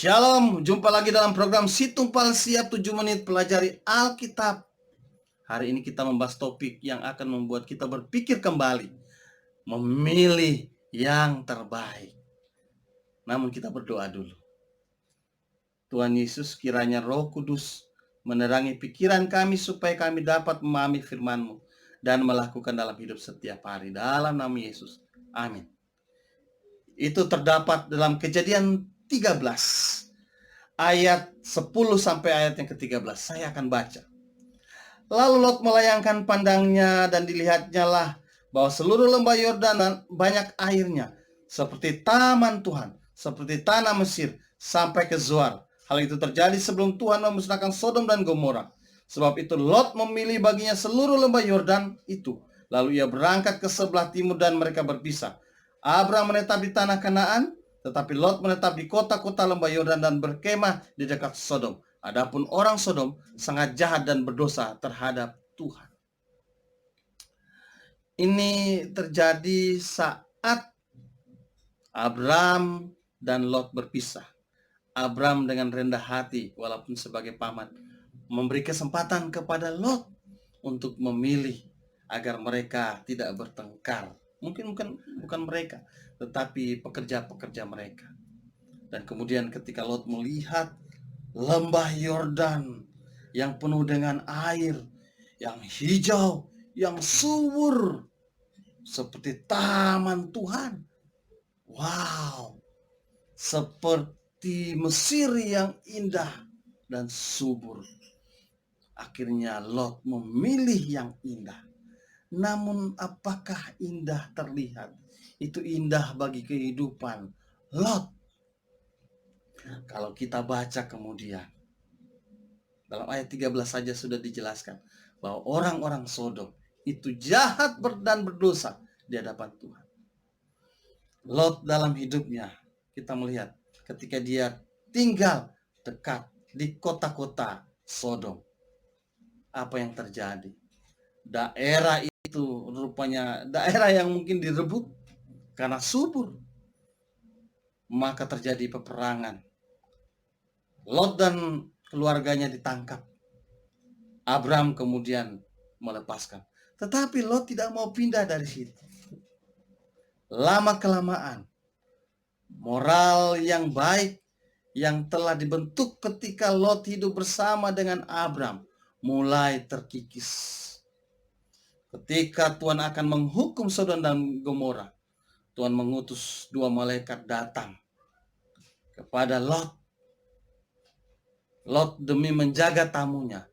Shalom, jumpa lagi dalam program Situmpal Siap 7 Menit Pelajari Alkitab. Hari ini kita membahas topik yang akan membuat kita berpikir kembali, memilih yang terbaik. Namun kita berdoa dulu. Tuhan Yesus, kiranya Roh Kudus menerangi pikiran kami supaya kami dapat memahami firman-Mu dan melakukan dalam hidup setiap hari. Dalam nama Yesus, amin. Itu terdapat dalam Kejadian 13. Ayat 10 sampai ayat yang ke-13. Saya akan baca. Lalu Lot melayangkan pandangnya dan dilihatnya lah bahwa seluruh lembah Yordan dan banyak airnya seperti taman Tuhan, seperti tanah Mesir sampai ke Zoar. Hal itu terjadi sebelum Tuhan memusnahkan Sodom dan Gomora. Sebab itu Lot memilih baginya seluruh lembah Yordan itu. Lalu ia berangkat ke sebelah timur dan mereka berpisah. Abram menetap di tanah Kanaan, tetapi Lot menetap di kota-kota lembah Yordan dan berkemah di dekat Sodom. Adapun orang Sodom sangat jahat dan berdosa terhadap Tuhan. Ini terjadi saat Abram dan Lot berpisah. Abram dengan rendah hati walaupun sebagai paman memberi kesempatan kepada Lot untuk memilih agar mereka tidak bertengkar. Mungkin bukan mereka, tetapi pekerja-pekerja mereka. Dan kemudian ketika Lot melihat lembah Yordan yang penuh dengan air, yang hijau, yang subur, seperti taman Tuhan. Wow, seperti Mesir yang indah dan subur. Akhirnya Lot memilih yang indah. Namun apakah indah terlihat? Itu indah bagi kehidupan Lot. Kalau kita baca kemudian, dalam ayat 13 saja sudah dijelaskan bahwa orang-orang Sodom itu jahat dan berdosa di hadapan Tuhan. Lot dalam hidupnya kita melihat ketika dia tinggal dekat di kota-kota Sodom. Apa yang terjadi? Daerah itu rupanya daerah yang mungkin direbut karena subur. Maka terjadi peperangan. Lot dan keluarganya ditangkap. Abram kemudian melepaskan. Tetapi Lot tidak mau pindah dari situ. Lama-kelamaan, moral yang baik yang telah dibentuk ketika Lot hidup bersama dengan Abram mulai terkikis. Ketika Tuhan akan menghukum Sodom dan Gomora, Tuhan mengutus 2 malaikat datang kepada Lot. Lot demi menjaga tamunya,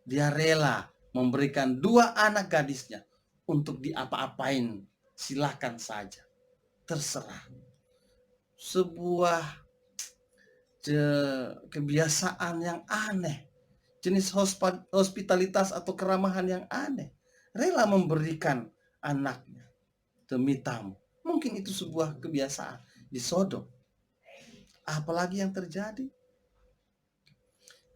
dia rela memberikan 2 anak gadisnya untuk diapa-apain. Silakan saja, terserah. Sebuah kebiasaan yang aneh, jenis hospitalitas atau keramahan yang aneh. Rela memberikan anaknya demi tamu. Mungkin itu sebuah kebiasaan di Sodom. Apalagi yang terjadi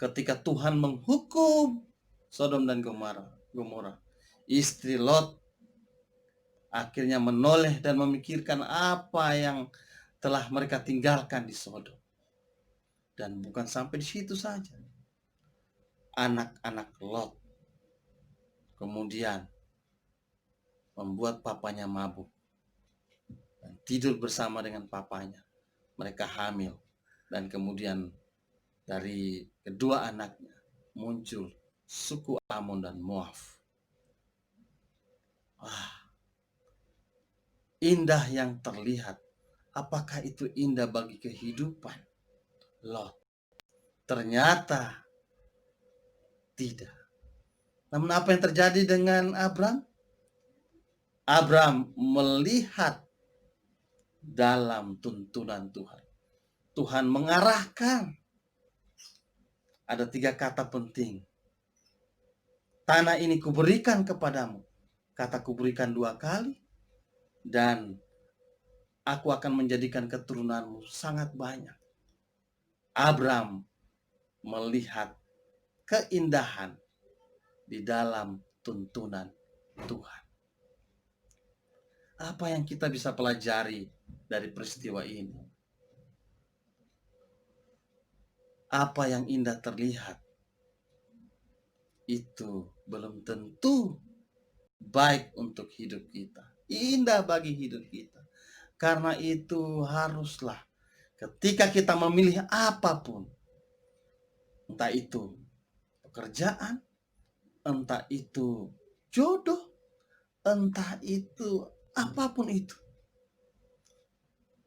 ketika Tuhan menghukum Sodom dan Gomora. Istri Lot akhirnya menoleh dan memikirkan apa yang telah mereka tinggalkan di Sodom. Dan bukan sampai di situ saja. Anak-anak Lot kemudian membuat papanya mabuk dan tidur bersama dengan papanya. Mereka hamil dan kemudian dari kedua anaknya muncul suku Amon dan Moab. Indah yang terlihat. Apakah itu indah bagi kehidupan Lot? Ternyata tidak. Namun apa yang terjadi dengan Abram? Abram melihat dalam tuntunan Tuhan. Tuhan mengarahkan. Ada 3 kata penting. Tanah ini kuberikan kepadamu. Kata kuberikan 2 kali. Dan aku akan menjadikan keturunanmu sangat banyak. Abram melihat keindahan di dalam tuntunan Tuhan. Apa yang kita bisa pelajari dari peristiwa ini? apa yang indah terlihat itu belum tentu baik untuk hidup kita, indah bagi hidup kita. Karena itu haruslah ketika kita memilih apapun, entah itu pekerjaan, entah itu jodoh, entah itu apapun itu,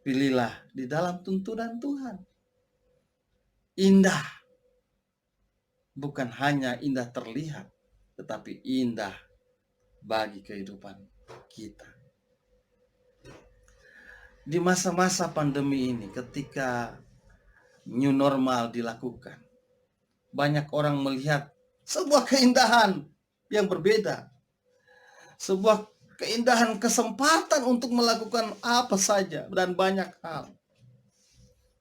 pilihlah di dalam tuntunan Tuhan. Indah bukan hanya indah terlihat, tetapi indah bagi kehidupan kita. Di masa-masa pandemi ini, ketika new normal dilakukan, banyak orang melihat sebuah keindahan yang berbeda, sebuah keindahan kesempatan untuk melakukan apa saja dan banyak hal.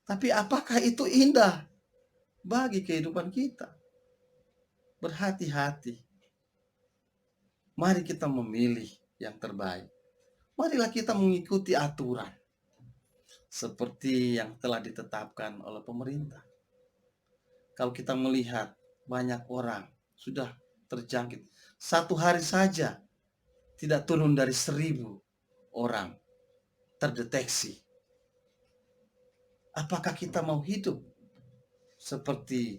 Tapi apakah itu indah bagi kehidupan kita? Berhati-hati. Mari kita memilih yang terbaik. Marilah kita mengikuti aturan seperti yang telah ditetapkan oleh pemerintah. Kalau kita melihat banyak orang sudah terjangkit, satu hari saja tidak turun dari 1.000 orang terdeteksi. Apakah kita mau hidup seperti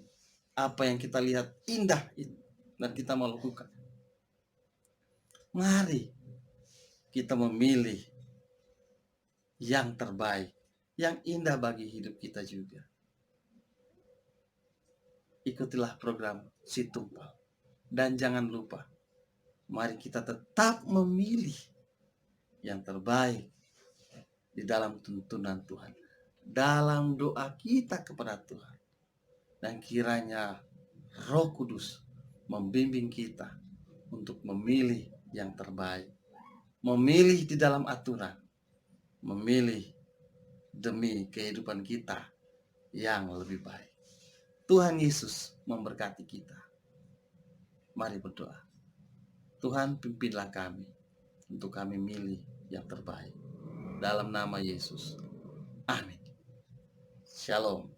apa yang kita lihat indah itu dan kita mau lakukan? Mari kita memilih yang terbaik, yang indah bagi hidup kita juga. Ikutilah program Si Tumpal. Dan jangan lupa, mari kita tetap memilih yang terbaik di dalam tuntunan Tuhan, dalam doa kita kepada Tuhan. Dan kiranya Roh Kudus membimbing kita untuk memilih yang terbaik, memilih di dalam aturan, memilih demi kehidupan kita yang lebih baik. Tuhan Yesus memberkati kita. Mari berdoa. Tuhan, pimpinlah kami untuk kami milih yang terbaik. Dalam nama Yesus. Amin. Shalom.